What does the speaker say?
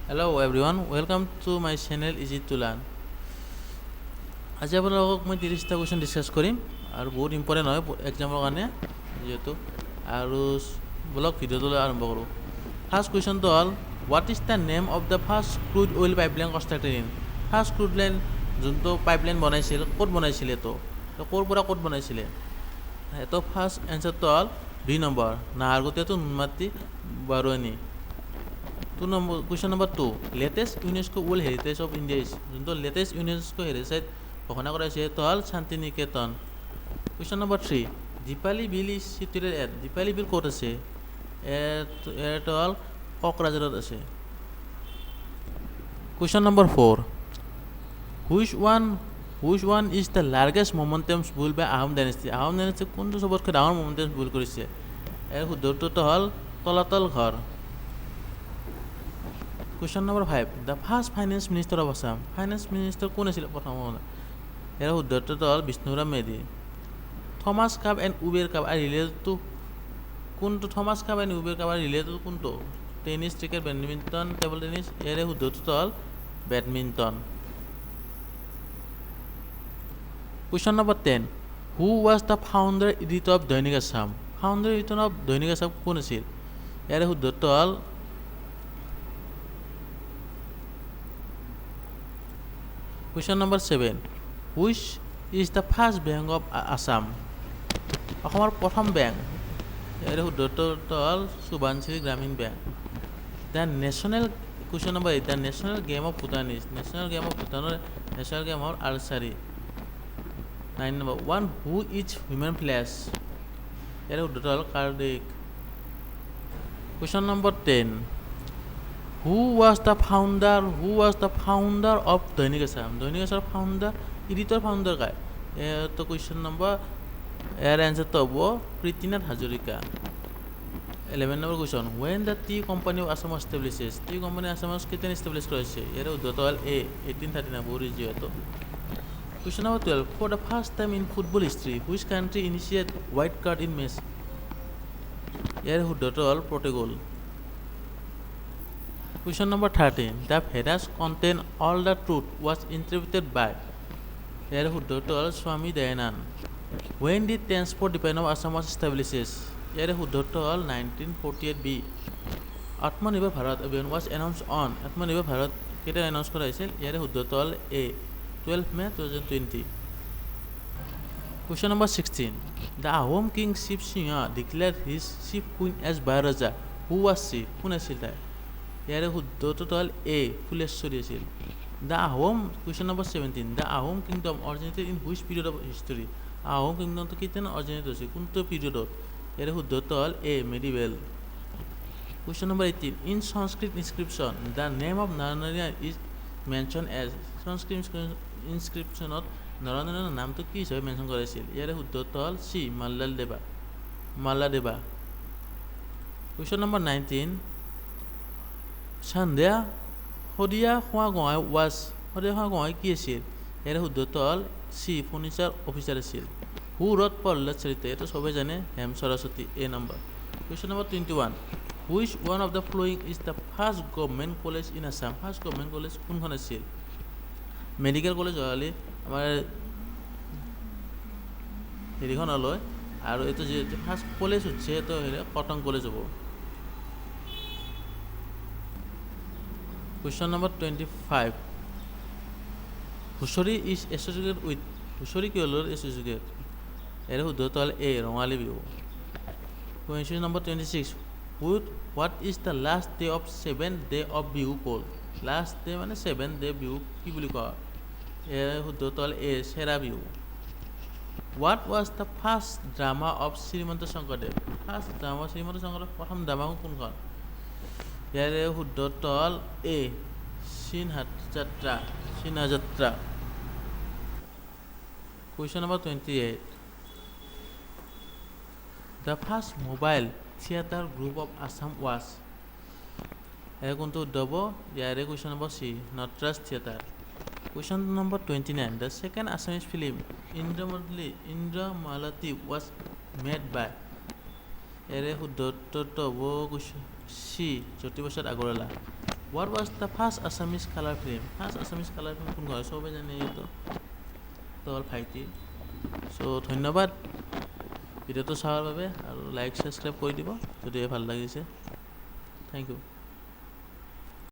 Hello everyone, welcome to my channel Easy to Learn. আজি আপোনালোকক মই 30টা কোৱেশ্যন ডিসকাস কৰিম আৰু বহুত ইম্পৰ্টেন্ট হয় এক্সামৰ কাৰণে যেহেতু আৰু ব্লগ ভিডিওটো আৰম্ভ কৰো ফাৰ্স্ট কোৱেশ্যনটো হ'ল what is the name of the first crude oil pipeline constructed in first crude line যোনটো পাইপলাইন বনাইছিল ক'ত বনাইছিল তো ক'ৰ পৰা ক'ত বনাইছিল এটো ফাৰ্স্ট এনসাৰটো হ'ল 2 number নাহৰকটীয়াটো Noonmati বাৰৱানী Question number 2. Latest UNESCO World Heritage of India is latest UNESCO Heritage ঘোষণা কৰা হৈছে তো হ'ল Santiniketan Question number 3. Dipali Bill is situated at Dipali Bill ক'ত আছে এটো হ'ল কোকৰাঝাৰত আছে Question number 4. Which one is the largest mountains built by Ahom dynasty Ahom dynasty কোনটো সবতকৈ ডাঙৰ mountains built কৰিছে এৰ শুদ্ধটো হ'ল তলাতল ঘৰ Question number 5. The first finance minister of Assam. Finance minister কোন আছিল প্ৰথম এৰ উত্তৰটো হ'ল Bishnuram Medhi Thomas Cup and Uber Cup are related to কোনটো Thomas Cup and Uber Cup are related to কোনটো tennis cricket badminton table tennis এর উত্তৰটো হ'ল badminton Question number 10. Who was the founder editor of Dainik Assam? Founder editor of Dainik Assam কোন আছিল এর উত্তৰটো হ'ল Question number 7. Which is the first bank of Assam? অসমৰ প্ৰথম বেংক এৰ উত্তৰটো হ'ল সুভানশ্ৰী গ্ৰামীণ bank The national Question number 8. The national game of Bhutan is National game of Bhutan National game of archery 9 number 1. Who is human flesh? এর উত্তৰটো হ'ল cardiac Question number 10. Who was the founder of Dainik Assam? Dainik Assam founder, editor founder guy. To question number, answer to bo Prithinath Hazarika. 11 number question. When the tea company of Assam establishes? Tea company Assam কেতিয়া establish কৰিছে? ইয়াৰ উত্তৰটো হ'ল A 1839 বৰি যিহেতু Question number 12. For the first time in football history, which country initiated white card in match? ইয়াৰ উত্তৰটো হ'ল Portugal. Question number 13. The Vedas contain all the truth was interpreted by Here Huddhoto Swami Dayanand. When did transport department of Assam was established? Here Huddhoto 1948B. Atmanirbhar Bharat Abhiyan was announced on Atmanirbhar Bharat কেতিয়া announce কৰা হৈছিল Here Huddhoto A 12 May 2020. Question number 16. The Ahom king Shiv Singha declared his chief queen as Bharaja. Who was she? কোন আছিল তাই ইয়াৰে শুদ্ধটো হ'ল A Phuleswari আছিল The Ahom Question number 17 The Ahom kingdom originated in which period of history Ahom kingdom to কেতিয়া originate হৈছে কোনটো পিৰিয়ডত ইয়াৰে শুদ্ধটো হ'ল A medieval Question number 18 In Sanskrit inscription the name of Narayana is mentioned as Sanskrit inscriptionত নাৰায়ণৰ নামটো কি হিচাপে মেনশ্যন কৰা হৈছিল ইয়াৰে শুদ্ধটো হ'ল C মাল্লাদেৱা Question number 19 Sandhya Hodia Hua Goai কি আছিল এৰ শুদ্ধটো হ'ল C ফাৰ্নিচাৰ অফিচাৰ আছিল Who wrote Prahlad Charita এটা সবাই জানে Hem Saraswati A number Question number 21 Which one of the following is the first government college in Assam First government college কোনখন আছিল মেডিকেল কলেজ হলি আমাৰ হেৰিখন হলয় আৰু এটো যে ফাৰ্স্ট কলেজ হৈছে তো কটন কলেজ হ'ব Question number 25. Hushori is associated with Hushori কি হল associated এর শুদ্ধটো হ'ল A Rongali Bihu Question number 26. What is the last day of 7th day of Bihu called Last day মানে 7th day বিহু কি বুলি কোৱা এৰ শুদ্ধটো হ'ল A Chera Bihu What was the first drama of Srimanta Sankardev First drama Srimanta Sankardev প্ৰথম ড্ৰামা কোনখন ইয়াৰে শুদ্ধটো হ'ল A সিনহাযাত্ৰা Question number 28 The first mobile theater group of Assam was কোনটো উদ্ভৱ ইয়াৰে question number C Natraj Theatre Question number 29 The second Assamese film Indramalati was made by এৰে শুদ্ধটো হ'ব C Jyotiprasad Agarwala what was the first Assamese colour film first Assamese colour film কোন হয় চবে জানে এইটো তো হ'ল ভাইটি চ' ধন্যবাদ ভিডিঅ'টো চোৱাৰ বাবে আৰু লাইক ছাবস্ক্ৰাইব কৰি দিব যদি ভাল লাগিছে থেংক ইউ